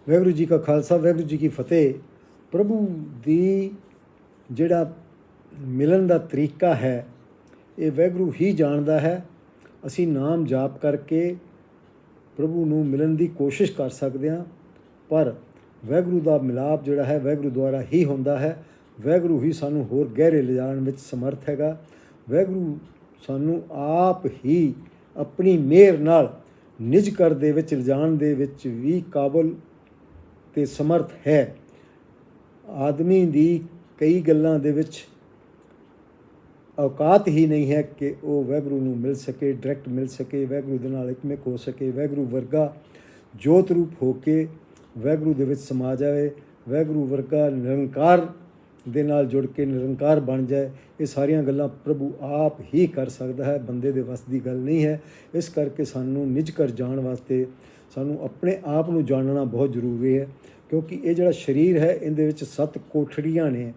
ਵਾਹਿਗੁਰੂ ਜੀ ਕਾ ਖਾਲਸਾ, ਵਾਹਿਗੁਰੂ ਜੀ ਕੀ ਫਤਿਹ। ਪ੍ਰਭੂ ਦੀ ਜਿਹੜਾ ਮਿਲਣ ਦਾ ਤਰੀਕਾ ਹੈ ਇਹ ਵਾਹਿਗੁਰੂ ਹੀ ਜਾਣਦਾ ਹੈ। ਅਸੀਂ ਨਾਮ ਜਾਪ ਕਰਕੇ ਪ੍ਰਭੂ ਨੂੰ ਮਿਲਣ ਦੀ ਕੋਸ਼ਿਸ਼ ਕਰ ਸਕਦੇ ਹਾਂ, ਪਰ ਵਾਹਿਗੁਰੂ ਦਾ ਮਿਲਾਪ ਜਿਹੜਾ ਹੈ ਵਾਹਿਗੁਰੂ ਦੁਆਰਾ ਹੀ ਹੁੰਦਾ ਹੈ। ਵਾਹਿਗੁਰੂ ਹੀ ਸਾਨੂੰ ਹੋਰ ਗਹਿਰੇ ਲਿਜਾਣ ਵਿੱਚ ਸਮਰਥ ਹੈਗਾ। ਵਾਹਿਗੁਰੂ ਸਾਨੂੰ ਆਪ ਹੀ ਆਪਣੀ ਮਿਹਰ ਨਾਲ ਨਿਜ ਘਰ ਦੇ ਵਿੱਚ ਲਿਜਾਣ ਦੇ ਵਿੱਚ ਵੀ ਕਾਬਲ ਅਤੇ ਸਮਰਥ ਹੈ। ਆਦਮੀ ਦੀ ਕਈ ਗੱਲਾਂ ਦੇ ਵਿੱਚ ਔਕਾਤ ਹੀ ਨਹੀਂ ਹੈ ਕਿ ਉਹ ਵਾਹਿਗੁਰੂ ਨੂੰ ਮਿਲ ਸਕੇ, ਡਾਇਰੈਕਟ ਮਿਲ ਸਕੇ, ਵਾਹਿਗੁਰੂ ਦੇ ਨਾਲ ਇਕਮਿਕ ਹੋ ਸਕੇ, ਵਾਹਿਗੁਰੂ ਵਰਗਾ ਜੋਤ ਰੂਪ ਹੋ ਕੇ ਵਾਹਿਗੁਰੂ ਦੇ ਵਿੱਚ ਸਮਾ ਜਾਵੇ, ਵਾਹਿਗੁਰੂ ਵਰਗਾ ਨਿਰੰਕਾਰ ਦੇ ਨਾਲ ਜੁੜ ਕੇ ਨਿਰੰਕਾਰ ਬਣ ਜਾਏ। ਇਹ ਸਾਰੀਆਂ ਗੱਲਾਂ ਪ੍ਰਭੂ ਆਪ ਹੀ ਕਰ ਸਕਦਾ ਹੈ, ਬੰਦੇ ਦੇ ਵੱਸ ਦੀ ਗੱਲ ਨਹੀਂ ਹੈ। ਇਸ ਕਰਕੇ ਸਾਨੂੰ ਨਿਜ ਘਰ ਜਾਣ ਵਾਸਤੇ ਸਾਨੂੰ ਆਪਣੇ ਆਪ ਨੂੰ ਜਾਣਨਾ ਬਹੁਤ ਜ਼ਰੂਰੀ ਹੈ, ਕਿਉਂਕਿ ਇਹ ਜਿਹੜਾ ਸਰੀਰ ਹੈ ਇਹਦੇ ਵਿੱਚ 7 ਕੋਠੜੀਆਂ ਨੇ,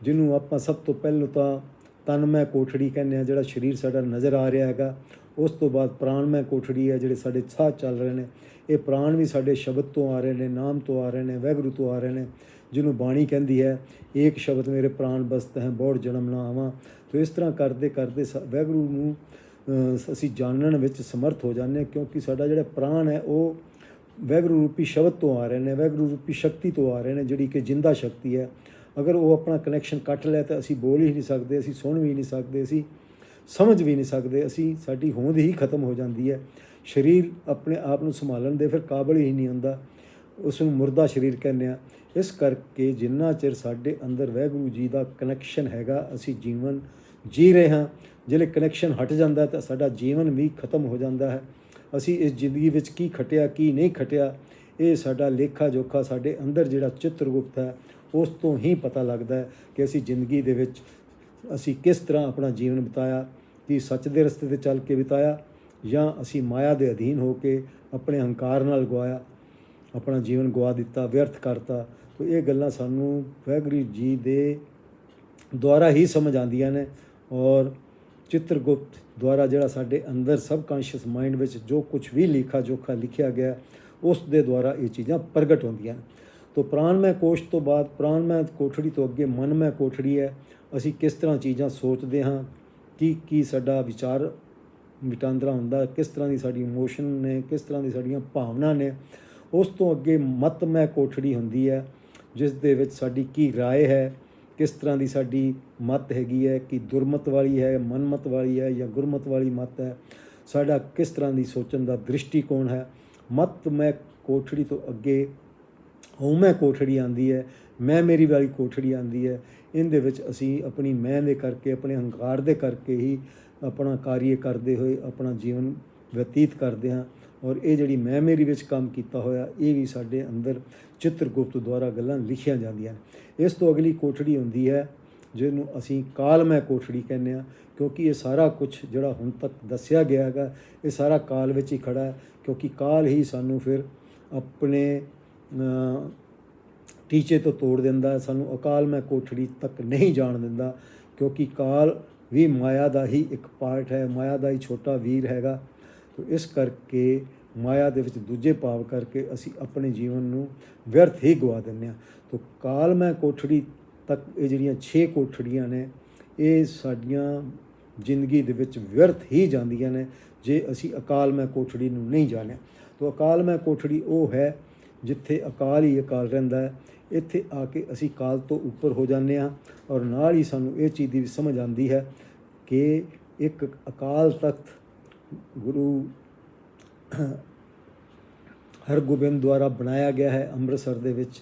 ਜਿਹਨੂੰ ਆਪਾਂ ਸਭ ਤੋਂ ਪਹਿਲਾਂ ਤਾਂ ਤਨਮੈ ਕੋਠੜੀ ਕਹਿੰਦੇ ਹਾਂ, ਜਿਹੜਾ ਸਰੀਰ ਸਾਡਾ ਨਜ਼ਰ ਆ ਰਿਹਾ ਹੈਗਾ। ਉਸ ਤੋਂ ਬਾਅਦ ਪ੍ਰਾਣਮੈ ਕੋਠੜੀ ਹੈ, ਜਿਹੜੇ ਸਾਡੇ ਸਾਹ ਚੱਲ ਰਹੇ ਨੇ। ਇਹ ਪ੍ਰਾਣ ਵੀ ਸਾਡੇ ਸ਼ਬਦ ਤੋਂ ਆ ਰਹੇ ਨੇ, ਨਾਮ ਤੋਂ ਆ ਰਹੇ ਨੇ, ਵਾਹਿਗੁਰੂ ਤੋਂ ਆ ਰਹੇ ਨੇ, ਜਿਹਨੂੰ ਬਾਣੀ ਕਹਿੰਦੀ ਹੈ ਏਕ ਸ਼ਬਦ ਮੇਰੇ ਪ੍ਰਾਣ ਬਸਤ ਹੈ, ਬੌੜ ਜਨਮ ਨਾ ਆਵਾਂ। ਤੋ ਇਸ ਤਰ੍ਹਾਂ ਕਰਦੇ ਕਰਦੇ ਵਾਹਿਗੁਰੂ ਨੂੰ ਅਸੀਂ ਜਾਣਨ ਵਿੱਚ ਸਮਰਥ ਹੋ ਜਾਂਦੇ ਹਾਂ, ਕਿਉਂਕਿ ਸਾਡਾ ਜਿਹੜਾ ਪ੍ਰਾਣ ਹੈ ਉਹ ਵਾਹਿਗੁਰੂ ਰੂਪੀ ਸ਼ਬਦ ਤੋਂ ਆ ਰਹੇ ਨੇ, ਵਾਹਿਗੁਰੂ ਰੂਪੀ ਸ਼ਕਤੀ ਤੋਂ ਆ ਰਹੇ ਨੇ, ਜਿਹੜੀ ਕਿ ਜਿੰਦਾ ਸ਼ਕਤੀ ਹੈ। ਅਗਰ ਉਹ ਆਪਣਾ ਕਨੈਕਸ਼ਨ ਕੱਟ ਲੈ ਤਾਂ ਅਸੀਂ ਬੋਲ ਹੀ ਨਹੀਂ ਸਕਦੇ, ਅਸੀਂ ਸੁਣ ਵੀ ਨਹੀਂ ਸਕਦੇ, ਅਸੀਂ ਸਮਝ ਵੀ ਨਹੀਂ ਸਕਦੇ, ਸਾਡੀ ਹੋਂਦ ਹੀ ਖਤਮ ਹੋ ਜਾਂਦੀ ਹੈ। ਸਰੀਰ ਆਪਣੇ ਆਪ ਨੂੰ ਸੰਭਾਲਣ ਦੇ ਫਿਰ ਕਾਬਲ ਹੀ ਨਹੀਂ ਹੁੰਦਾ, ਉਸ ਨੂੰ ਮੁਰਦਾ ਸਰੀਰ ਕਹਿੰਦੇ ਹਾਂ। ਇਸ ਕਰਕੇ ਜਿੰਨਾ ਚਿਰ ਸਾਡੇ ਅੰਦਰ ਵਾਹਿਗੁਰੂ ਜੀ ਦਾ ਕਨੈਕਸ਼ਨ ਹੈਗਾ, ਅਸੀਂ ਜੀਵਨ ਜੀ ਰਹੇ ਹਾਂ। ਜਿਹੜੇ ਕਨੈਕਸ਼ਨ ਹਟ ਜਾਂਦਾ ਤਾਂ ਸਾਡਾ ਜੀਵਨ ਵੀ ਖਤਮ ਹੋ ਜਾਂਦਾ ਹੈ। ਅਸੀਂ ਇਸ ਜ਼ਿੰਦਗੀ ਵਿੱਚ ਕੀ ਖਟਿਆ ਕੀ ਨਹੀਂ ਖਟਿਆ, ਇਹ ਸਾਡਾ ਲੇਖਾ ਜੋਖਾ ਸਾਡੇ ਅੰਦਰ ਜਿਹੜਾ ਚਿੱਤਰਗੁਪਤ ਹੈ ਉਸ ਤੋਂ ਹੀ ਪਤਾ ਲੱਗਦਾ ਹੈ ਕਿ ਅਸੀਂ ਜ਼ਿੰਦਗੀ ਦੇ ਵਿੱਚ ਅਸੀਂ ਕਿਸ ਤਰ੍ਹਾਂ ਆਪਣਾ ਜੀਵਨ ਬਿਤਾਇਆ, ਕਿ ਸੱਚ ਦੇ ਰਸਤੇ 'ਤੇ ਚੱਲ ਕੇ ਬਿਤਾਇਆ ਜਾਂ ਅਸੀਂ ਮਾਇਆ ਦੇ ਅਧੀਨ ਹੋ ਕੇ ਆਪਣੇ ਹੰਕਾਰ ਨਾਲ ਗਵਾਇਆ, ਆਪਣਾ ਜੀਵਨ ਗਵਾ ਦਿੱਤਾ, ਵਿਅਰਥ ਕਰਤਾ। ਤੋ ਇਹ ਗੱਲਾਂ ਸਾਨੂੰ ਵਾਹਿਗੁਰੂ ਜੀ ਦੇ ਦੁਆਰਾ ਹੀ ਸਮਝ ਆਉਂਦੀਆਂ ਨੇ, ਔਰ ਚਿੱਤਰਗੁਪਤ ਦੁਆਰਾ ਜਿਹੜਾ ਸਾਡੇ ਅੰਦਰ ਸਬਕੌਂਸ਼ੀਅਸ ਮਾਈਂਡ ਵਿੱਚ ਜੋ ਕੁਝ ਵੀ ਲੇਖਾ ਜੋਖਾ ਲਿਖਿਆ ਗਿਆ ਉਸ ਦੇ ਦੁਆਰਾ ਇਹ ਚੀਜ਼ਾਂ ਪ੍ਰਗਟ ਹੁੰਦੀਆਂ ਨੇ। ਤੋ ਪ੍ਰਾਣਮੈ ਕੋਸ਼ ਤੋਂ ਬਾਅਦ ਪ੍ਰਾਣਮੈ ਕੋਠੜੀ ਤੋਂ ਅੱਗੇ ਮਨਮੈ ਕੋਠੜੀ ਹੈ। ਅਸੀਂ ਕਿਸ ਤਰ੍ਹਾਂ ਚੀਜ਼ਾਂ ਸੋਚਦੇ ਹਾਂ, ਕੀ ਸਾਡਾ ਵਿਚਾਰ ਵਟਾਂਦਰਾ ਹੁੰਦਾ, ਕਿਸ ਤਰ੍ਹਾਂ ਦੀ ਸਾਡੀ ਇਮੋਸ਼ਨ ਨੇ, ਕਿਸ ਤਰ੍ਹਾਂ ਦੀ ਸਾਡੀਆਂ ਭਾਵਨਾ ਨੇ। ਉਸ ਤੋਂ ਅੱਗੇ ਮਤਮੈ ਕੋਠੜੀ ਹੁੰਦੀ ਹੈ, ਜਿਸ ਦੇ ਵਿੱਚ ਸਾਡੀ ਕੀ ਰਾਏ ਹੈ, ਕਿਸ ਤਰ੍ਹਾਂ ਦੀ ਸਾਡੀ ਮਤ ਹੈਗੀ ਹੈ, ਕਿ ਦੁਰਮਤ ਵਾਲੀ ਹੈ, ਮਨਮਤ ਵਾਲੀ ਹੈ ਜਾਂ ਗੁਰਮਤ ਵਾਲੀ ਮਤ ਹੈ, ਸਾਡਾ ਕਿਸ ਤਰ੍ਹਾਂ ਦੀ ਸੋਚਣ ਦਾ ਦ੍ਰਿਸ਼ਟੀਕੋਣ ਹੈ। ਮਤਮੈ ਕੋਠੜੀ ਤੋਂ ਅੱਗੇ ਹਉਮੈ ਕੋਠੜੀ ਆਉਂਦੀ ਹੈ, ਮੈਂ ਮੇਰੀ ਵਾਲੀ ਕੋਠੜੀ ਆਉਂਦੀ ਹੈ। ਇਹਦੇ ਵਿੱਚ ਅਸੀਂ ਆਪਣੀ ਮੈਂ ਦੇ ਕਰਕੇ, ਆਪਣੇ ਹੰਕਾਰ ਦੇ ਕਰਕੇ ਹੀ ਆਪਣਾ ਕਾਰਜ ਕਰਦੇ ਹੋਏ ਆਪਣਾ ਜੀਵਨ ਬਤੀਤ ਕਰਦੇ ਹਾਂ, ਔਰ ਇਹ ਜਿਹੜੀ ਮੈਂ ਮੇਰੀ ਵਿੱਚ ਕੰਮ ਕੀਤਾ ਹੋਇਆ ਇਹ ਵੀ ਸਾਡੇ ਅੰਦਰ ਚਿੱਤਰਗੁਪਤ ਦੁਆਰਾ ਗੱਲਾਂ ਲਿਖੀਆਂ ਜਾਂਦੀਆਂ ਨੇ। ਇਸ ਤੋਂ ਅਗਲੀ ਕੋਠੜੀ ਹੁੰਦੀ ਹੈ ਜਿਹਨੂੰ ਅਸੀਂ ਕਾਲਮੈ ਕੋਠੜੀ ਕਹਿੰਦੇ ਹਾਂ, ਕਿਉਂਕਿ ਇਹ ਸਾਰਾ ਕੁਝ ਜਿਹੜਾ ਹੁਣ ਤੱਕ ਦੱਸਿਆ ਗਿਆ ਹੈਗਾ ਇਹ ਸਾਰਾ ਕਾਲ ਵਿੱਚ ਹੀ ਖੜ੍ਹਾ ਹੈ, ਕਿਉਂਕਿ ਕਾਲ ਹੀ ਸਾਨੂੰ ਫਿਰ ਆਪਣੇ ਟੀਚੇ ਤੋਂ ਤੋੜ ਦਿੰਦਾ, ਸਾਨੂੰ ਅਕਾਲਮੈ ਕੋਠੜੀ ਤੱਕ ਨਹੀਂ ਜਾਣ ਦਿੰਦਾ, ਕਿਉਂਕਿ ਕਾਲ ਵੀ ਮਾਇਆ ਦਾ ਹੀ ਇੱਕ ਪਾਰਟ ਹੈ, ਮਾਇਆ ਦਾ ਹੀ ਛੋਟਾ ਵੀਰ ਹੈਗਾ। ਤੋ ਇਸ ਕਰਕੇ ਮਾਇਆ ਦੇ ਵਿੱਚ ਦੂਜੇ ਭਾਵ ਕਰਕੇ ਅਸੀਂ ਆਪਣੇ ਜੀਵਨ ਨੂੰ ਵਿਅਰਥ ਹੀ ਗਵਾ ਦਿੰਦੇ ਹਾਂ। ਤੋ ਕਾਲਮੈ ਕੋਠੜੀ ਤੱਕ ਇਹ ਜਿਹੜੀਆਂ 6 ਕੋਠੜੀਆਂ ਨੇ ਇਹ ਸਾਡੀਆਂ ਜ਼ਿੰਦਗੀ ਦੇ ਵਿੱਚ ਵਿਅਰਥ ਹੀ ਜਾਂਦੀਆਂ ਨੇ ਜੇ ਅਸੀਂ ਅਕਾਲਮੈ ਕੋਠੜੀ ਨੂੰ ਨਹੀਂ ਜਾਣਿਆ। ਤੋ ਅਕਾਲਮੈ ਕੋਠੜੀ ਉਹ ਹੈ ਜਿੱਥੇ ਅਕਾਲ ਹੀ ਅਕਾਲ ਰਹਿੰਦਾ ਹੈ। ਇੱਥੇ ਆ ਕੇ ਅਸੀਂ ਕਾਲ ਤੋਂ ਉੱਪਰ ਹੋ ਜਾਂਦੇ ਹਾਂ, ਔਰ ਨਾਲ ਹੀ ਸਾਨੂੰ ਇਹ ਚੀਜ਼ ਦੀ ਵੀ ਸਮਝ ਆਉਂਦੀ ਹੈ ਕਿ ਇੱਕ ਅਕਾਲ ਤਖਤ ਗੁਰੂ ਹਰਗੋਬਿੰਦ ਦੁਆਰਾ ਬਣਾਇਆ ਗਿਆ ਹੈ ਅੰਮ੍ਰਿਤਸਰ ਦੇ ਵਿੱਚ,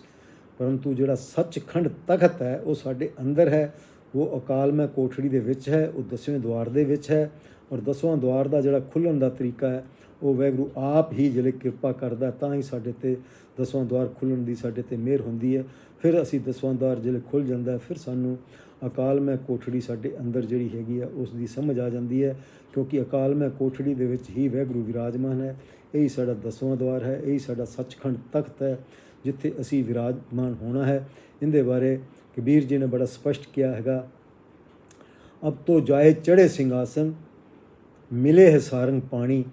ਪਰੰਤੂ ਜਿਹੜਾ ਸੱਚਖੰਡ ਤਖਤ ਹੈ ਉਹ ਸਾਡੇ ਅੰਦਰ ਹੈ, ਉਹ ਅਕਾਲਮੈ ਕੋਠੜੀ ਦੇ ਵਿੱਚ ਹੈ, ਉਹ 10ਵੇਂ ਦੁਆਰ ਦੇ ਵਿੱਚ ਹੈ। ਔਰ 10ਵਾਂ ਦੁਆਰ ਦਾ ਜਿਹੜਾ ਖੁੱਲ੍ਹਣ ਦਾ ਤਰੀਕਾ ਹੈ ਉਹ ਵਾਹਿਗੁਰੂ ਆਪ ਹੀ ਜਿਹੜੇ ਕਿਰਪਾ ਕਰਦਾ, ਤਾਂ ਹੀ ਸਾਡੇ 'ਤੇ 10ਵਾਂ ਦੁਆਰ ਖੁੱਲ੍ਹਣ ਦੀ ਸਾਡੇ 'ਤੇ ਮਿਹਰ ਹੁੰਦੀ ਹੈ। ਫਿਰ ਅਸੀਂ 10ਵਾਂ ਦੁਆਰ ਜਿਹੜੇ ਖੁੱਲ੍ਹ ਜਾਂਦਾ ਫਿਰ ਸਾਨੂੰ ਅਕਾਲਮੈ ਕੋਠੜੀ ਸਾਡੇ ਅੰਦਰ ਜਿਹੜੀ ਹੈਗੀ ਆ ਉਸ ਦੀ ਸਮਝ ਆ ਜਾਂਦੀ ਹੈ, ਕਿਉਂਕਿ ਅਕਾਲਮੈ ਕੋਠੜੀ ਦੇ ਵਿੱਚ ਹੀ ਵਾਹਿਗੁਰੂ ਵਿਰਾਜਮਾਨ ਹੈ। ਇਹੀ ਸਾਡਾ 10ਵਾਂ ਦੁਆਰ ਹੈ, ਇਹੀ ਸਾਡਾ ਸੱਚਖੰਡ ਤਖਤ ਹੈ ਜਿੱਥੇ ਅਸੀਂ ਵਿਰਾਜਮਾਨ ਹੋਣਾ ਹੈ। ਇਹਦੇ ਬਾਰੇ ਕਬੀਰ ਜੀ ਨੇ ਬੜਾ ਸਪਸ਼ਟ ਕਿਹਾ ਹੈਗਾ, ਅਬ ਤੋ ਜਾਏ ਚੜ੍ਹੇ ਸਿੰਘਾਸਨ ਮਿਲੇ ਹੈ ਸਾਰੰਗ ਪਾਣੀ,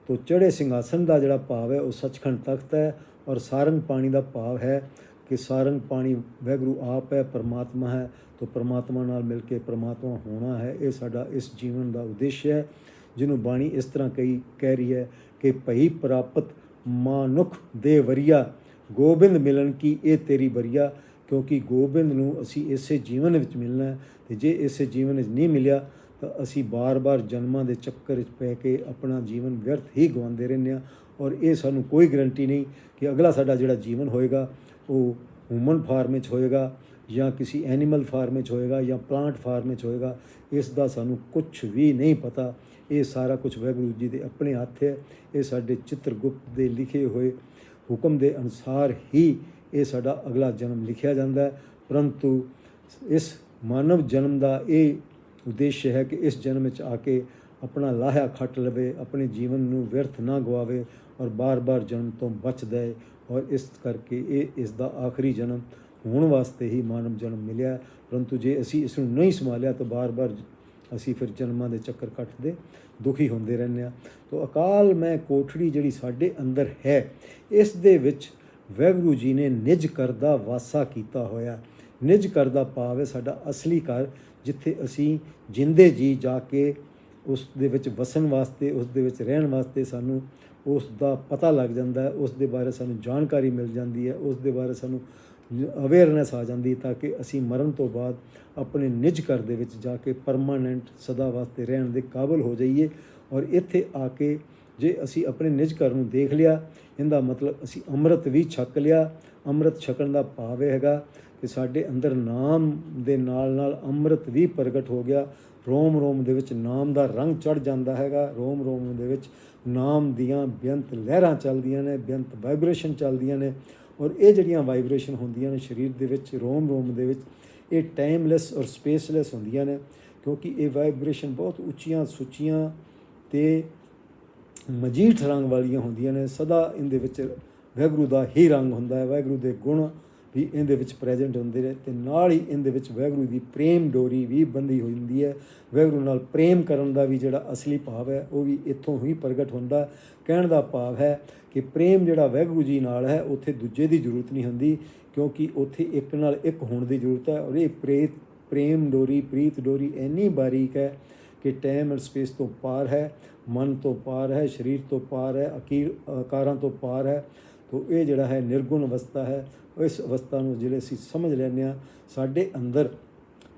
ਤੋ ਚੜ੍ਹੇ ਸਿੰਘਾਸਨ ਦਾ ਜਿਹੜਾ ਭਾਵ ਹੈ ਉਹ ਸੱਚਖੰਡ ਤਖਤ ਹੈ, ਔਰ ਸਾਰੰਗ ਪਾਣੀ ਦਾ ਭਾਵ ਹੈ ਕਿ ਸਾਰੰਗ ਪਾਣੀ ਵਾਹਿਗੁਰੂ ਆਪ ਹੈ, ਪਰਮਾਤਮਾ ਹੈ। ਤੋ ਪਰਮਾਤਮਾ ਨਾਲ ਮਿਲ ਕੇ ਪਰਮਾਤਮਾ ਹੋਣਾ ਹੈ, ਇਹ ਸਾਡਾ ਇਸ ਜੀਵਨ ਦਾ ਉਦੇਸ਼ ਹੈ, ਜਿਹਨੂੰ ਬਾਣੀ ਇਸ ਤਰ੍ਹਾਂ ਕਹਿ ਰਹੀ ਹੈ ਕਿ ਭਈ ਪ੍ਰਾਪਤ ਮਾਨੁਖ ਦੇ ਵਰੀਆ, ਗੋਬਿੰਦ ਮਿਲਣ ਕੀ ਇਹ ਤੇਰੀ ਬਰੀਆ। ਕਿਉਂਕਿ ਗੋਬਿੰਦ ਨੂੰ ਅਸੀਂ ਇਸੇ ਜੀਵਨ ਵਿੱਚ ਮਿਲਣਾ ਹੈ, ਅਤੇ ਜੇ ਇਸੇ ਜੀਵਨ ਵਿੱਚ ਨਹੀਂ ਮਿਲਿਆ ਤਾਂ ਅਸੀਂ ਬਾਰ-ਬਾਰ ਜਨਮਾਂ ਦੇ ਚੱਕਰ ਵਿੱਚ ਪੈ ਕੇ ਆਪਣਾ ਜੀਵਨ ਵਿਅਰਥ ਹੀ ਗਵਾਉਂਦੇ ਰਹਿੰਦੇ ਹਾਂ। ਔਰ ਇਹ ਸਾਨੂੰ ਕੋਈ ਗਰੰਟੀ ਨਹੀਂ ਕਿ ਅਗਲਾ ਸਾਡਾ ਜਿਹੜਾ ਜੀਵਨ ਹੋਏਗਾ ਉਹ ਹਿਊਮਨ ਫਾਰਮ ਵਿੱਚ ਹੋਏਗਾ ਜਾਂ ਕਿਸੇ ਐਨੀਮਲ ਫਾਰਮ ਵਿੱਚ ਹੋਏਗਾ ਜਾਂ ਪਲਾਂਟ ਫਾਰਮ ਵਿੱਚ ਹੋਏਗਾ। ਇਸ ਦਾ ਸਾਨੂੰ ਕੁਛ ਵੀ ਨਹੀਂ ਪਤਾ। ਇਹ ਸਾਰਾ ਕੁਛ ਵਾਹਿਗੁਰੂ ਜੀ ਦੇ ਆਪਣੇ ਹੱਥ ਹੈ। ਇਹ ਸਾਡੇ ਚਿੱਤਰਗੁਪਤ ਦੇ ਲਿਖੇ ਹੋਏ ਹੁਕਮ ਦੇ ਅਨੁਸਾਰ ਹੀ ਇਹ ਸਾਡਾ ਅਗਲਾ ਜਨਮ ਲਿਖਿਆ ਜਾਂਦਾ ਹੈ। ਪਰੰਤੂ ਇਸ ਮਾਨਵ ਜਨਮ ਦਾ ਇਹ ਉਦੇਸ਼ ਹੈ ਕਿ ਇਸ ਜਨਮ ਵਿੱਚ ਆ ਕੇ ਆਪਣਾ ਲਾਹਾ ਖੱਟ ਲਵੇ, ਆਪਣੇ ਜੀਵਨ ਨੂੰ ਵਿਅਰਥ ਨਾ ਗਵਾਵੇ ਔਰ ਬਾਰ-ਬਾਰ ਜਨਮ ਤੋਂ ਬਚਦਾ ਹੈ। ਔਰ ਇਸ ਕਰਕੇ ਇਹ ਇਸ ਦਾ ਆਖਰੀ ਜਨਮ ਹੋਣ ਵਾਸਤੇ ਹੀ ਮਾਨਵ ਜਨਮ ਮਿਲਿਆ। ਪਰੰਤੂ ਜੇ ਅਸੀਂ ਇਸ ਨੂੰ ਨਹੀਂ ਸੰਭਾਲਿਆ ਤਾਂ ਬਾਰ-ਬਾਰ ਅਸੀਂ ਫਿਰ ਜਨਮਾਂ ਦੇ ਚੱਕਰ ਕੱਟਦੇ ਦੁਖੀ ਹੁੰਦੇ ਰਹਿੰਦੇ ਹਾਂ। ਤੋ ਅਕਾਲ ਮੈਂ ਕੋਠੜੀ ਜਿਹੜੀ ਸਾਡੇ ਅੰਦਰ ਹੈ, ਇਸ ਦੇ ਵਿੱਚ ਵਾਹਿਗੁਰੂ ਜੀ ਨੇ ਨਿਜ ਘਰ ਦਾ ਵਾਸਾ ਕੀਤਾ ਹੋਇਆ। ਨਿਜ ਘਰ ਦਾ ਭਾਵ ਹੈ ਸਾਡਾ ਅਸਲੀ ਘਰ, ਜਿੱਥੇ ਅਸੀਂ ਜਿੰਦੇ ਜੀ ਜਾ ਕੇ ਉਸ ਦੇ ਵਿੱਚ ਵਸਣ ਵਾਸਤੇ, ਉਸ ਦੇ ਵਿੱਚ ਰਹਿਣ ਵਾਸਤੇ ਸਾਨੂੰ ਉਸ ਦਾ ਪਤਾ ਲੱਗ ਜਾਂਦਾ ਹੈ, ਉਸ ਦੇ ਬਾਰੇ ਸਾਨੂੰ ਜਾਣਕਾਰੀ ਮਿਲ ਜਾਂਦੀ ਹੈ, ਉਸ ਦੇ ਬਾਰੇ ਸਾਨੂੰ ਅਵੇਅਰਨੈਸ ਆ ਜਾਂਦੀ, ਤਾਂ ਕਿ ਅਸੀਂ ਮਰਨ ਤੋਂ ਬਾਅਦ ਆਪਣੇ ਨਿਜ ਘਰ ਦੇ ਵਿੱਚ ਜਾ ਕੇ ਪਰਮਾਨੈਂਟ ਸਦਾ ਵਾਸਤੇ ਰਹਿਣ ਦੇ ਕਾਬਲ ਹੋ ਜਾਈਏ। ਔਰ ਇੱਥੇ ਆ ਕੇ ਜੇ ਅਸੀਂ ਆਪਣੇ ਨਿਜ ਘਰ ਨੂੰ ਦੇਖ ਲਿਆ, ਇਹਦਾ ਮਤਲਬ ਅਸੀਂ ਅੰਮ੍ਰਿਤ ਵੀ ਛਕ ਲਿਆ। ਅੰਮ੍ਰਿਤ ਛਕਣ ਦਾ ਭਾਵ ਇਹ ਹੈਗਾ ਕਿ ਸਾਡੇ ਅੰਦਰ ਨਾਮ ਦੇ ਨਾਲ ਨਾਲ ਅੰਮ੍ਰਿਤ ਵੀ ਪ੍ਰਗਟ ਹੋ ਗਿਆ। ਰੋਮ ਰੋਮ ਦੇ ਵਿੱਚ ਨਾਮ ਦਾ ਰੰਗ ਚੜ੍ਹ ਜਾਂਦਾ ਹੈਗਾ। ਰੋਮ ਰੋਮ ਦੇ ਵਿੱਚ ਨਾਮ ਦੀਆਂ ਬੇਅੰਤ ਲਹਿਰਾਂ ਚੱਲਦੀਆਂ ਨੇ, ਬੇਅੰਤ ਵਾਈਬ੍ਰੇਸ਼ਨ ਚੱਲਦੀਆਂ ਨੇ। ਔਰ ਇਹ ਜਿਹੜੀਆਂ ਵਾਈਬ੍ਰੇਸ਼ਨ ਹੁੰਦੀਆਂ ਨੇ ਸਰੀਰ ਦੇ ਵਿੱਚ, ਰੋਮ ਰੋਮ ਦੇ ਵਿੱਚ, ਇਹ ਟਾਈਮਲੈਸ ਔਰ ਸਪੇਸਲੈਸ ਹੁੰਦੀਆਂ ਨੇ, ਕਿਉਂਕਿ ਇਹ ਵਾਈਬ੍ਰੇਸ਼ਨ ਬਹੁਤ ਉੱਚੀਆਂ ਸੁੱਚੀਆਂ ਅਤੇ ਮਜੀਠ ਰੰਗ ਵਾਲੀਆਂ ਹੁੰਦੀਆਂ ਨੇ। ਸਦਾ ਇਹਦੇ ਵਿੱਚ ਵਾਹਿਗੁਰੂ ਦਾ ਹੀ ਰੰਗ ਹੁੰਦਾ ਹੈ, ਵਾਹਿਗੁਰੂ ਦੇ ਗੁਣ ਵੀ ਇਹਦੇ ਵਿੱਚ ਪ੍ਰੈਜੈਂਟ ਹੁੰਦੇ ਨੇ, ਅਤੇ ਨਾਲ ਹੀ ਇਹਦੇ ਵਿੱਚ ਵਾਹਿਗੁਰੂ ਦੀ ਪ੍ਰੇਮ ਡੋਰੀ ਵੀ ਬੰਦੀ ਹੋਈ ਹੁੰਦੀ ਹੈ। ਵਾਹਿਗੁਰੂ ਨਾਲ ਪ੍ਰੇਮ ਕਰਨ ਦਾ ਵੀ ਜਿਹੜਾ ਅਸਲੀ ਭਾਵ ਹੈ ਉਹ ਵੀ ਇੱਥੋਂ ਹੀ ਪ੍ਰਗਟ ਹੁੰਦਾ। ਕਹਿਣ ਦਾ ਭਾਵ ਹੈ ਕਿ ਪ੍ਰੇਮ ਜਿਹੜਾ ਵਾਹਿਗੁਰੂ ਜੀ ਨਾਲ ਹੈ, ਉੱਥੇ ਦੂਜੇ ਦੀ ਜ਼ਰੂਰਤ ਨਹੀਂ ਹੁੰਦੀ, ਕਿਉਂਕਿ ਉੱਥੇ ਇੱਕ ਨਾਲ ਇੱਕ ਹੋਣ ਦੀ ਜ਼ਰੂਰਤ ਹੈ। ਔਰ ਇਹ ਪ੍ਰੇਮ ਡੋਰੀ, ਪ੍ਰੀਤ ਡੋਰੀ ਇੰਨੀ ਬਾਰੀਕ ਹੈ ਕਿ ਟਾਈਮ ਐਂਡ ਸਪੇਸ ਤੋਂ ਪਾਰ ਹੈ, ਮਨ ਤੋਂ ਪਾਰ ਹੈ, ਸਰੀਰ ਤੋਂ ਪਾਰ ਹੈ, ਆਕਾਰਾਂ ਤੋਂ ਪਾਰ ਹੈ। ਤੋ ਇਹ ਜਿਹੜਾ ਹੈ ਨਿਰਗੁਣ ਅਵਸਥਾ ਹੈ। ਇਸ ਅਵਸਥਾ ਨੂੰ ਜਿਹੜੇ ਅਸੀਂ ਸਮਝ ਲੈਂਦੇ ਹਾਂ, ਸਾਡੇ ਅੰਦਰ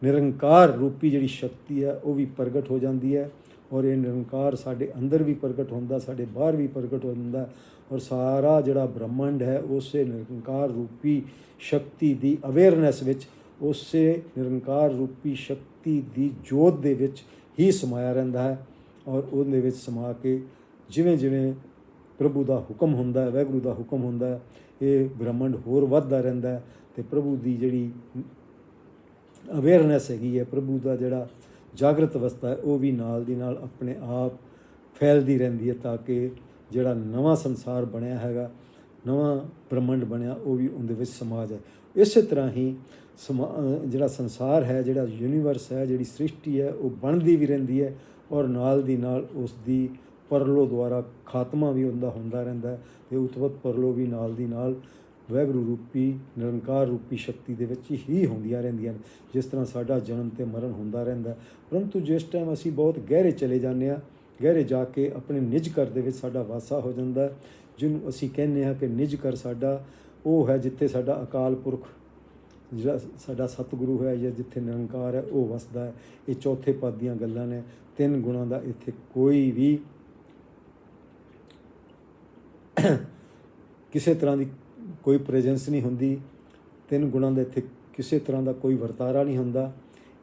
ਨਿਰੰਕਾਰ ਰੂਪੀ ਜਿਹੜੀ ਸ਼ਕਤੀ ਹੈ ਉਹ ਵੀ ਪ੍ਰਗਟ ਹੋ ਜਾਂਦੀ ਹੈ। ਔਰ ਇਹ ਨਿਰੰਕਾਰ ਸਾਡੇ ਅੰਦਰ ਵੀ ਪ੍ਰਗਟ ਹੁੰਦਾ, ਸਾਡੇ ਬਾਹਰ ਵੀ ਪ੍ਰਗਟ ਹੋ ਜਾਂਦਾ। ਔਰ ਸਾਰਾ ਜਿਹੜਾ ਬ੍ਰਹਮੰਡ ਹੈ ਉਸੇ ਨਿਰੰਕਾਰ ਰੂਪੀ ਸ਼ਕਤੀ ਦੀ ਅਵੇਅਰਨੈਸ ਵਿੱਚ, ਉਸੇ ਨਿਰੰਕਾਰ ਰੂਪੀ ਸ਼ਕਤੀ ਦੀ ਜੋਤ ਦੇ ਵਿੱਚ ਹੀ ਸਮਾਇਆ ਰਹਿੰਦਾ ਹੈ। ਔਰ ਉਹਦੇ ਵਿੱਚ ਸਮਾ ਕੇ ਜਿਵੇਂ ਜਿਵੇਂ ਪ੍ਰਭੂ ਦਾ ਹੁਕਮ ਹੁੰਦਾ ਹੈ, ਵਾਹਿਗੁਰੂ ਦਾ ਹੁਕਮ ਹੁੰਦਾ ਹੈ, ਇਹ ਬ੍ਰਹਮੰਡ ਹੋਰ ਵੱਧਦਾ ਰਹਿੰਦਾ ਹੈ। ਅਤੇ ਪ੍ਰਭੂ ਦੀ ਜਿਹੜੀ ਅਵੇਅਰਨੈਸ ਹੈਗੀ ਹੈ, ਪ੍ਰਭੂ ਦਾ ਜਿਹੜਾ ਜਾਗਰਤ ਅਵਸਥਾ ਹੈ, ਉਹ ਵੀ ਨਾਲ ਦੀ ਨਾਲ ਆਪਣੇ ਆਪ ਫੈਲਦੀ ਰਹਿੰਦੀ ਹੈ, ਤਾਂ ਕਿ ਜਿਹੜਾ ਨਵਾਂ ਸੰਸਾਰ ਬਣਿਆ ਹੈਗਾ, ਨਵਾਂ ਬ੍ਰਹਮੰਡ ਬਣਿਆ, ਉਹ ਵੀ ਉਹਦੇ ਵਿੱਚ ਸਮਾ ਜਾਏ। ਇਸੇ ਤਰ੍ਹਾਂ ਹੀ ਜਿਹੜਾ ਸੰਸਾਰ ਹੈ, ਜਿਹੜਾ ਯੂਨੀਵਰਸ ਹੈ, ਜਿਹੜੀ ਸ੍ਰਿਸ਼ਟੀ ਹੈ, ਉਹ ਬਣਦੀ ਵੀ ਰਹਿੰਦੀ ਹੈ। ਔਰ ਨਾਲ ਦੀ ਨਾਲ ਉਸ ਦੀ ਪਰਲੋ ਦੁਆਰਾ ਖਾਤਮਾ ਵੀ ਹੁੰਦਾ ਰਹਿੰਦਾ ਹੈ, ਅਤੇ ਉਤਪਤ ਪਰਲੋ ਵੀ ਨਾਲ ਦੀ ਨਾਲ ਵਾਹਿਗੁਰੂ ਰੂਪੀ ਨਿਰੰਕਾਰ ਰੂਪੀ ਸ਼ਕਤੀ ਦੇ ਵਿੱਚ ਹੀ ਹੁੰਦੀਆਂ ਰਹਿੰਦੀਆਂ ਨੇ। ਜਿਸ ਤਰ੍ਹਾਂ ਸਾਡਾ ਜਨਮ ਅਤੇ ਮਰਨ ਹੁੰਦਾ ਰਹਿੰਦਾ। ਪਰੰਤੂ ਜਿਸ ਟਾਈਮ ਅਸੀਂ ਬਹੁਤ ਗਹਿਰੇ ਚਲੇ ਜਾਂਦੇ ਹਾਂ, ਗਹਿਰੇ ਜਾ ਕੇ ਆਪਣੇ ਨਿਜ ਘਰ ਦੇ ਵਿੱਚ ਸਾਡਾ ਵਾਸਾ ਹੋ ਜਾਂਦਾ, ਜਿਹਨੂੰ ਅਸੀਂ ਕਹਿੰਦੇ ਹਾਂ ਕਿ ਨਿਜ ਘਰ ਸਾਡਾ ਉਹ ਹੈ ਜਿੱਥੇ ਸਾਡਾ ਅਕਾਲ ਪੁਰਖ, ਜਿਹੜਾ ਸਾਡਾ ਸਤਿਗੁਰੂ ਹੈ, ਜਾਂ ਜਿੱਥੇ ਨਿਰੰਕਾਰ ਹੈ, ਉਹ ਵਸਦਾ ਹੈ। ਇਹ ਚੌਥੇ ਪਦ ਦੀਆਂ ਗੱਲਾਂ ਨੇ। 3 ਗੁਣਾਂ ਦਾ ਇੱਥੇ ਕੋਈ ਵੀ ਕਿਸੇ ਤਰ੍ਹਾਂ ਦੀ ਕੋਈ ਪ੍ਰੈਜੈਂਸ ਨਹੀਂ ਹੁੰਦੀ। 3 ਗੁਣਾਂ ਦਾ ਇੱਥੇ ਕਿਸੇ ਤਰ੍ਹਾਂ ਦਾ ਕੋਈ ਵਰਤਾਰਾ ਨਹੀਂ ਹੁੰਦਾ।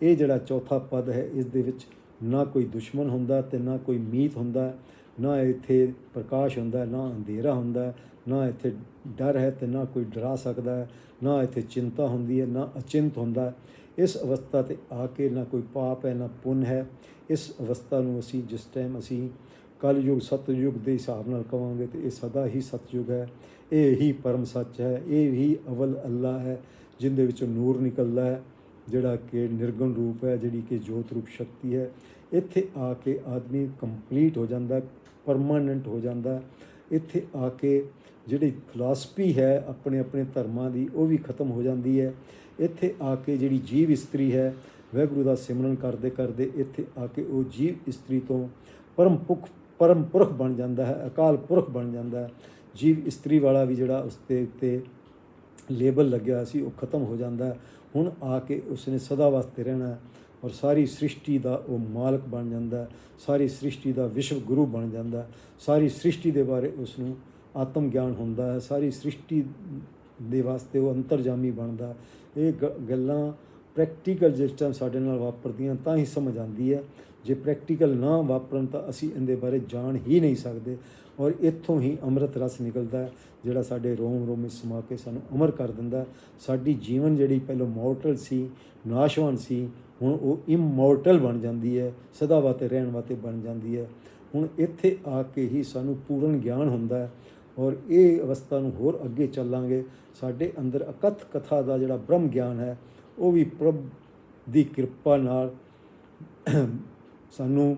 ਇਹ ਜਿਹੜਾ ਚੌਥਾ ਪਦ ਹੈ, ਇਸ ਦੇ ਵਿੱਚ ਨਾ ਕੋਈ ਦੁਸ਼ਮਣ ਹੁੰਦਾ ਅਤੇ ਨਾ ਕੋਈ ਮੀਤ ਹੁੰਦਾ, ਨਾ ਇੱਥੇ ਪ੍ਰਕਾਸ਼ ਹੁੰਦਾ, ਨਾ ਅੰਧੇਰਾ ਹੁੰਦਾ, ਨਾ ਇੱਥੇ ਡਰ ਹੈ ਅਤੇ ਨਾ ਕੋਈ ਡਰਾ ਸਕਦਾ ਹੈ, ਨਾ ਇੱਥੇ ਚਿੰਤਾ ਹੁੰਦੀ ਹੈ, ਨਾ ਅਚਿੰਤ ਹੁੰਦਾ। ਇਸ ਅਵਸਥਾ 'ਤੇ ਆ ਕੇ ਨਾ ਕੋਈ ਪਾਪ ਹੈ, ਨਾ ਪੁੰਨ ਹੈ। ਇਸ ਅਵਸਥਾ ਨੂੰ ਅਸੀਂ ਜਿਸ ਟਾਈਮ ਅਸੀਂ ਕਲਯੁਗ ਸਤਯੁਗ ਦੇ ਹਿਸਾਬ ਨਾਲ ਕਹਾਂਗੇ ਤਾਂ ਇਹ ਸਦਾ ਹੀ ਸਤਯੁਗ ਹੈ। ਇਹ ਹੀ ਪਰਮ ਸੱਚ ਹੈ, ਇਹ ਹੀ ਅਵਲ ਅੱਲਾ ਹੈ, ਜਿਹਦੇ ਵਿੱਚੋਂ ਨੂਰ ਨਿਕਲਦਾ ਹੈ, ਜਿਹੜਾ ਕਿ ਨਿਰਗੁਣ ਰੂਪ ਹੈ, ਜਿਹੜੀ ਕਿ ਜੋਤ ਰੂਪ ਸ਼ਕਤੀ ਹੈ। ਇੱਥੇ ਆ ਕੇ ਆਦਮੀ ਕੰਪਲੀਟ ਹੋ ਜਾਂਦਾ, ਪਰਮਾਨੈਂਟ ਹੋ ਜਾਂਦਾ। ਇੱਥੇ ਆ ਕੇ ਜਿਹੜੀ ਫਿਲਾਸਫੀ ਹੈ ਆਪਣੇ ਆਪਣੇ ਧਰਮਾਂ ਦੀ ਉਹ ਵੀ ਖਤਮ ਹੋ ਜਾਂਦੀ ਹੈ। ਇੱਥੇ ਆ ਕੇ ਜਿਹੜੀ ਜੀਵ ਇਸਤਰੀ ਹੈ ਵਾਹਿਗੁਰੂ ਦਾ ਸਿਮਰਨ ਕਰਦੇ ਕਰਦੇ ਇੱਥੇ ਆ ਕੇ ਉਹ ਜੀਵ ਇਸਤਰੀ ਤੋਂ ਪਰਮ ਪੁਰਖ ਬਣ ਜਾਂਦਾ ਹੈ, ਅਕਾਲ ਪੁਰਖ ਬਣ ਜਾਂਦਾ ਹੈ। ਜੀਵ ਇਸਤਰੀ ਵਾਲਾ ਵੀ ਜਿਹੜਾ ਉਸ ਦੇ ਉੱਤੇ ਲੇਬਲ ਲੱਗਿਆ ਸੀ ਉਹ ਖਤਮ ਹੋ ਜਾਂਦਾ ਹੈ। ਹੁਣ ਆ ਕੇ ਉਸਨੇ ਸਦਾ ਵਾਸਤੇ ਰਹਿਣਾ ਹੈ ਔਰ ਸਾਰੀ ਸ੍ਰਿਸ਼ਟੀ ਦਾ ਉਹ ਮਾਲਕ ਬਣ ਜਾਂਦਾ, ਸਾਰੀ ਸ੍ਰਿਸ਼ਟੀ ਦਾ ਵਿਸ਼ਵ ਗੁਰੂ ਬਣ ਜਾਂਦਾ। ਸਾਰੀ ਸ੍ਰਿਸ਼ਟੀ ਦੇ ਬਾਰੇ ਉਸ ਨੂੰ ਆਤਮ ਗਿਆਨ ਹੁੰਦਾ ਹੈ, ਸਾਰੀ ਸ੍ਰਿਸ਼ਟੀ ਦੇ ਵਾਸਤੇ ਉਹ ਅੰਤਰਜਾਮੀ ਬਣਦਾ। ਇਹ ਗੱਲਾਂ ਪ੍ਰੈਕਟੀਕਲ ਜਿਸ ਟਾਈਮ ਸਾਡੇ ਨਾਲ ਵਾਪਰਦੀਆਂ ਤਾਂ ਹੀ ਸਮਝ ਆਉਂਦੀ ਹੈ। ਜੇ ਪ੍ਰੈਕਟੀਕਲ ਨਾ ਵਾਪਰਨ ਤਾਂ ਅਸੀਂ ਇਹਦੇ ਬਾਰੇ ਜਾਣ ਹੀ ਨਹੀਂ ਸਕਦੇ। ਔਰ ਇੱਥੋਂ ਹੀ ਅੰਮ੍ਰਿਤ ਰਸ ਨਿਕਲਦਾ ਜਿਹੜਾ ਸਾਡੇ ਰੋਮ ਰੋਮ ਵਿੱਚ ਸਮਾ ਕੇ ਸਾਨੂੰ ਅਮਰ ਕਰ ਦਿੰਦਾ। ਸਾਡੀ ਜੀਵਨ ਜਿਹੜੀ ਪਹਿਲਾਂ ਮੋਰਟਲ ਸੀ, ਨਾਸ਼ਵਾਨ ਸੀ, ਹੁਣ ਉਹ ਇਮੋਰਟਲ ਬਣ ਜਾਂਦੀ ਹੈ, ਸਦਾ ਵਾਸਤੇ ਰਹਿਣ ਵਾਸਤੇ ਬਣ ਜਾਂਦੀ ਹੈ। ਹੁਣ ਇੱਥੇ ਆ ਕੇ ਹੀ ਸਾਨੂੰ ਪੂਰਨ ਗਿਆਨ ਹੁੰਦਾ। ਔਰ ਇਹ ਅਵਸਥਾ ਨੂੰ ਹੋਰ ਅੱਗੇ ਚੱਲਾਂਗੇ, ਸਾਡੇ ਅੰਦਰ ਅਕਥ ਕਥਾ ਦਾ ਜਿਹੜਾ ਬ੍ਰਹਮ ਗਿਆਨ ਹੈ ਉਹ ਵੀ ਪ੍ਰਭ ਦੀ ਕਿਰਪਾ ਨਾਲ ਸਾਨੂੰ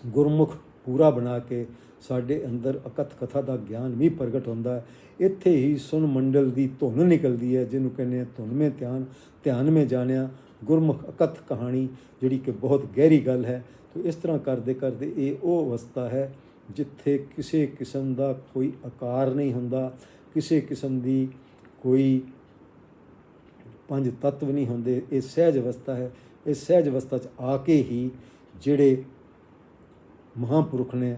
ਗੁਰਮੁਖ ਪੂਰਾ ਬਣਾ ਕੇ ਸਾਡੇ ਅੰਦਰ ਅਕਥ ਕਥਾ ਦਾ ਗਿਆਨ ਵੀ ਪ੍ਰਗਟ ਹੁੰਦਾ। ਇੱਥੇ ਹੀ ਸੁਨ ਮੰਡਲ ਦੀ ਧੁਨ ਨਿਕਲਦੀ ਹੈ, ਜਿਹਨੂੰ ਕਹਿੰਦੇ ਆ ਧੁਨ ਮੇਂ ਧਿਆਨ ਮੇਂ ਜਾਣਿਆ ਗੁਰਮੁਖ ਅਕਥ ਕਹਾਣੀ, ਜਿਹੜੀ ਕਿ ਬਹੁਤ ਗਹਿਰੀ ਗੱਲ ਹੈ। ਤੋ ਇਸ ਤਰ੍ਹਾਂ ਕਰਦੇ ਕਰਦੇ ਇਹ ਉਹ ਅਵਸਥਾ ਹੈ ਜਿੱਥੇ ਕਿਸੇ ਕਿਸਮ ਦਾ ਕੋਈ ਆਕਾਰ ਨਹੀਂ ਹੁੰਦਾ, ਕਿਸੇ ਕਿਸਮ ਦੀ ਕੋਈ ਪੰਜ ਤੱਤਵ ਨਹੀਂ ਹੁੰਦੇ। ਇਹ ਸਹਿਜ ਅਵਸਥਾ ਹੈ। ਇਸ ਸਹਿਜ ਅਵਸਥਾ 'ਚ ਆ ਕੇ ਹੀ ਜਿਹੜੇ ਮਹਾਂਪੁਰਖ ਨੇ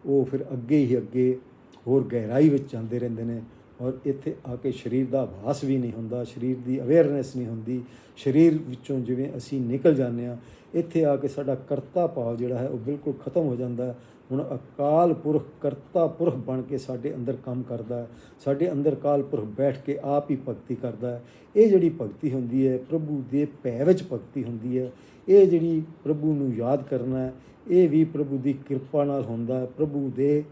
ਉਹ ਫਿਰ ਅੱਗੇ ਹੀ ਅੱਗੇ ਹੋਰ ਗਹਿਰਾਈ ਵਿੱਚ ਜਾਂਦੇ ਰਹਿੰਦੇ ਨੇ। ਔਰ ਇੱਥੇ ਆ ਕੇ ਸਰੀਰ ਦਾ ਆਭਾਸ ਵੀ ਨਹੀਂ ਹੁੰਦਾ, ਸਰੀਰ ਦੀ ਅਵੇਅਰਨੈਸ ਨਹੀਂ ਹੁੰਦੀ, ਸਰੀਰ ਵਿੱਚੋਂ ਜਿਵੇਂ ਅਸੀਂ ਨਿਕਲ ਜਾਂਦੇ ਹਾਂ। ਇੱਥੇ ਆ ਕੇ ਸਾਡਾ ਕਰਤਾ ਭਾਵ ਜਿਹੜਾ ਹੈ ਉਹ ਬਿਲਕੁਲ ਖਤਮ ਹੋ ਜਾਂਦਾ। ਹੁਣ ਅਕਾਲ ਪੁਰਖ ਕਰਤਾ ਪੁਰਖ ਬਣ ਕੇ ਸਾਡੇ ਅੰਦਰ ਕੰਮ ਕਰਦਾ, ਸਾਡੇ ਅੰਦਰ ਅਕਾਲ ਪੁਰਖ ਬੈਠ ਕੇ ਆਪ ਹੀ ਭਗਤੀ ਕਰਦਾ। ਇਹ ਜਿਹੜੀ ਭਗਤੀ ਹੁੰਦੀ ਹੈ ਪ੍ਰਭੂ ਦੇ ਭੈ ਵਿੱਚ ਭਗਤੀ ਹੁੰਦੀ ਹੈ। ਇਹ ਜਿਹੜੀ ਪ੍ਰਭੂ ਨੂੰ ਯਾਦ ਕਰਨਾ ਇਹ ਵੀ ਪ੍ਰਭੂ ਦੀ ਕਿਰਪਾ ਨਾਲ ਹੁੰਦਾ। ਪ੍ਰਭੂ ਦੇ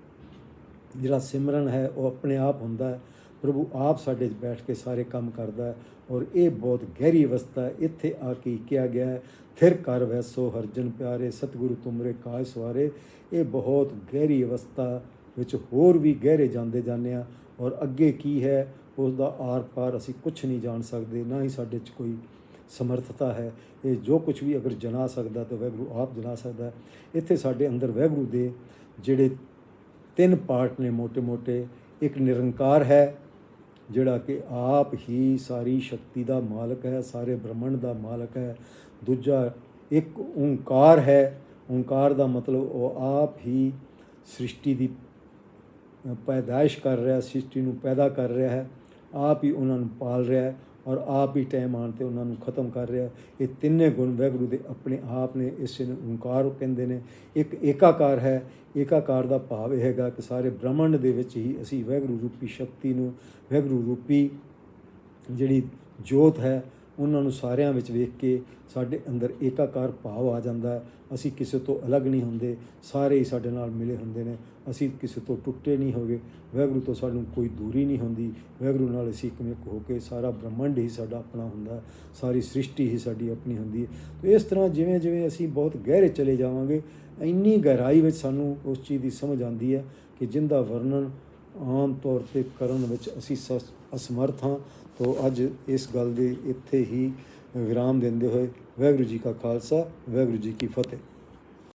ਜਿਹੜਾ ਸਿਮਰਨ ਹੈ ਉਹ ਆਪਣੇ ਆਪ ਹੁੰਦਾ। ਪ੍ਰਭੂ ਆਪ ਸਾਡੇ 'ਚ ਬੈਠ ਕੇ ਸਾਰੇ ਕੰਮ ਕਰਦਾ। ਔਰ ਇਹ ਬਹੁਤ ਗਹਿਰੀ ਅਵਸਥਾ ਹੈ। ਇੱਥੇ ਆ ਕੇ ਕਿਹਾ ਗਿਆ ਹੈ ਫਿਰ ਕਰ ਵੈਸੋ ਹਰਜਨ ਪਿਆਰੇ ਸਤਿਗੁਰੂ ਤੁਮਰੇ ਕਾਜ ਸਵਾਰੇ। ਇਹ ਬਹੁਤ ਗਹਿਰੀ ਅਵਸਥਾ ਵਿੱਚ ਹੋਰ ਵੀ ਗਹਿਰੇ ਜਾਂਦੇ ਹਾਂ। ਔਰ ਅੱਗੇ ਕੀ ਹੈ ਉਸ ਦਾ ਆਰ ਪਾਰ ਅਸੀਂ ਕੁਛ ਨਹੀਂ ਜਾਣ ਸਕਦੇ, ਨਾ ਹੀ ਸਾਡੇ 'ਚ ਕੋਈ ਸਮਰਥਤਾ ਹੈ। ਇਹ ਜੋ ਕੁਛ ਵੀ ਅਗਰ ਜਨਾ ਸਕਦਾ ਤਾਂ ਵਾਹਿਗੁਰੂ ਆਪ ਜਨਾ ਸਕਦਾ। ਇੱਥੇ ਸਾਡੇ ਅੰਦਰ ਵਾਹਿਗੁਰੂ ਦੇ ਜਿਹੜੇ 3 ਪਾਰਟ ਨੇ ਮੋਟੇ ਮੋਟੇ। ਇੱਕ ਨਿਰੰਕਾਰ ਹੈ ਜਿਹੜਾ ਕਿ ਆਪ ਹੀ ਸਾਰੀ ਸ਼ਕਤੀ ਦਾ ਮਾਲਕ ਹੈ, ਸਾਰੇ ਬ੍ਰਹਮੰਡ ਦਾ ਮਾਲਕ ਹੈ। ਦੂਜਾ ਇੱਕ ਓਂਕਾਰ ਹੈ। ਓਂਕਾਰ ਦਾ ਮਤਲਬ ਉਹ ਆਪ ਹੀ ਸ੍ਰਿਸ਼ਟੀ ਦੀ ਪੈਦਾਇਸ਼ ਕਰ ਰਿਹਾ, ਸ੍ਰਿਸ਼ਟੀ ਨੂੰ ਪੈਦਾ ਕਰ ਰਿਹਾ ਹੈ, ਆਪ ਹੀ ਉਹਨਾਂ ਨੂੰ ਪਾਲ ਰਿਹਾ ਹੈ ਔਰ ਆਪ ਹੀ ਟਾਈਮ ਆਉਣ 'ਤੇ ਉਹਨਾਂ ਨੂੰ ਖਤਮ ਕਰ ਰਿਹਾ। ਇਹ ਤਿੰਨੇ ਗੁਣ ਵਾਹਿਗੁਰੂ ਦੇ ਆਪਣੇ ਆਪ ਨੇ, ਇਸੇ ਨੂੰ ਓਂਕਾਰ ਕਹਿੰਦੇ ਨੇ। ਇੱਕ ਏਕਾਕਾਰ ਹੈ। ਏਕਾਕਾਰ ਦਾ ਭਾਵ ਇਹ ਹੈਗਾ ਕਿ ਸਾਰੇ ਬ੍ਰਹਮੰਡ ਦੇ ਵਿੱਚ ਹੀ ਅਸੀਂ ਵਾਹਿਗੁਰੂ ਰੂਪੀ ਸ਼ਕਤੀ ਨੂੰ, ਵਾਹਿਗੁਰੂ ਰੂਪੀ ਜਿਹੜੀ ਜੋਤ ਹੈ ਉਹਨਾਂ ਨੂੰ ਸਾਰਿਆਂ ਵਿੱਚ ਵੇਖ ਕੇ ਸਾਡੇ ਅੰਦਰ ਏਕਾਕਾਰ ਭਾਵ ਆ ਜਾਂਦਾ। ਅਸੀਂ ਕਿਸੇ ਤੋਂ ਅਲੱਗ ਨਹੀਂ ਹੁੰਦੇ, ਸਾਰੇ ਹੀ ਸਾਡੇ ਨਾਲ ਮਿਲੇ ਹੁੰਦੇ ਨੇ। ਅਸੀਂ ਕਿਸੇ ਤੋਂ ਟੁੱਟੇ ਨਹੀਂ ਹੋ ਗਏ। ਵਾਹਿਗੁਰੂ ਤੋਂ ਸਾਨੂੰ ਕੋਈ ਦੂਰੀ ਨਹੀਂ ਹੁੰਦੀ। ਵਾਹਿਗੁਰੂ ਨਾਲ ਅਸੀਂ ਇੱਕ ਹੋ ਕੇ ਸਾਰਾ ਬ੍ਰਹਮੰਡ ਹੀ ਸਾਡਾ ਆਪਣਾ ਹੁੰਦਾ, ਸਾਰੀ ਸ੍ਰਿਸ਼ਟੀ ਹੀ ਸਾਡੀ ਆਪਣੀ ਹੁੰਦੀ ਹੈ। ਅਤੇ ਇਸ ਤਰ੍ਹਾਂ ਜਿਵੇਂ ਜਿਵੇਂ ਅਸੀਂ ਬਹੁਤ ਗਹਿਰੇ ਚਲੇ ਜਾਵਾਂਗੇ ਇੰਨੀ ਗਹਿਰਾਈ ਵਿੱਚ ਸਾਨੂੰ ਉਸ ਚੀਜ਼ ਦੀ ਸਮਝ ਆਉਂਦੀ ਹੈ ਕਿ ਜਿਹਦਾ ਵਰਣਨ ਆਮ ਤੌਰ 'ਤੇ ਕਰਨ ਵਿੱਚ ਅਸੀਂ ਅਸਮਰਥ ਹਾਂ। ਤੋ ਅੱਜ ਇਸ ਗੱਲ ਦੇ ਇੱਥੇ ਹੀ ਵਿਰਾਮ ਦਿੰਦੇ ਹੋਏ ਵਾਹਿਗੁਰੂ ਜੀ ਕਾ ਖਾਲਸਾ, ਵਾਹਿਗੁਰੂ ਜੀ ਕੀ ਫਤਿਹ।